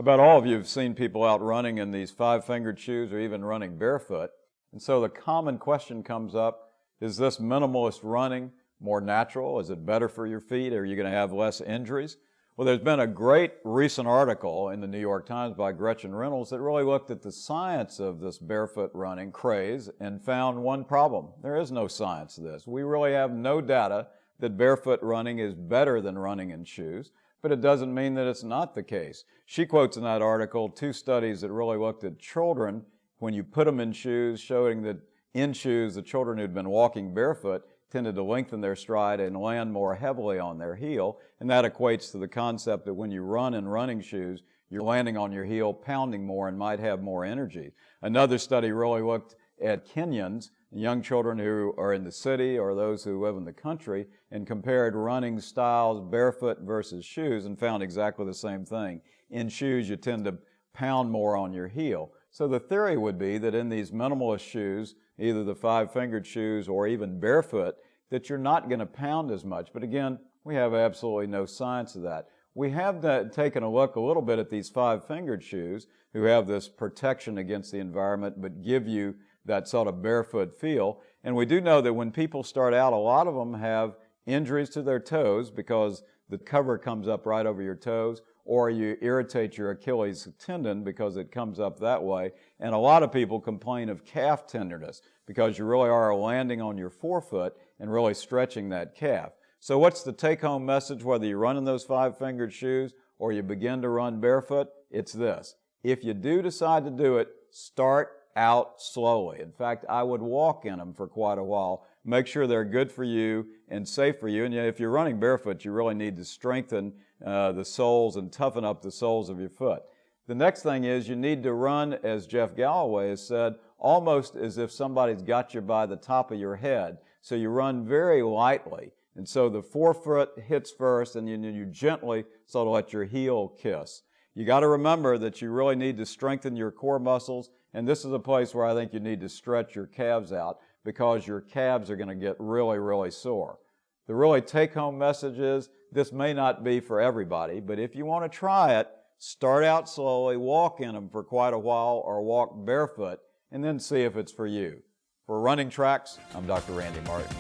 bet all of you have seen people out running in these five-fingered shoes or even running barefoot. And so the common question comes up, is this minimalist running more natural? Is it better for your feet? Are you going to have less injuries? Well, there's been a great recent article in the New York Times by Gretchen Reynolds that really looked at the science of this barefoot running craze and found one problem. There is no science to this. We really have no data that barefoot running is better than running in shoes, but it doesn't mean that it's not the case. She quotes in that article two studies that really looked at children when you put them in shoes, showing that in shoes the children who'd been walking barefoot tended to lengthen their stride and land more heavily on their heel, and that equates to the concept that when you run in running shoes, you're landing on your heel, pounding more, and might have more energy. Another study really looked at Kenyans, young children who are in the city or those who live in the country, and compared running styles barefoot versus shoes and found exactly the same thing. In shoes, you tend to pound more on your heel. So the theory would be that in these minimalist shoes, either the five-fingered shoes or even barefoot, that you're not going to pound as much. But again, we have absolutely no science of that. We have taken a look a little bit at these five-fingered shoes who have this protection against the environment but give you that sort of barefoot feel. And we do know that when people start out, a lot of them have injuries to their toes because the cover comes up right over your toes, or you irritate your Achilles tendon because it comes up that way. And a lot of people complain of calf tenderness because you really are landing on your forefoot and really stretching that calf. So what's the take-home message, whether you run in those five-fingered shoes or you begin to run barefoot? It's this: if you do decide to do it, start out slowly. In fact, I would walk in them for quite a while. Make sure they're good for you and safe for you. And if you're running barefoot, you really need to strengthen the soles and toughen up the soles of your foot. The next thing is you need to run, as Jeff Galloway has said, almost as if somebody's got you by the top of your head. So you run very lightly. And so the forefoot hits first, and you gently sort of let your heel kiss. You got to remember that you really need to strengthen your core muscles, and this is a place where I think you need to stretch your calves out because your calves are going to get really, really sore. The really take-home message is this may not be for everybody, but if you want to try it, start out slowly, walk in them for quite a while, or walk barefoot, and then see if it's for you. For RunningTrax, I'm Dr. Randy Martin.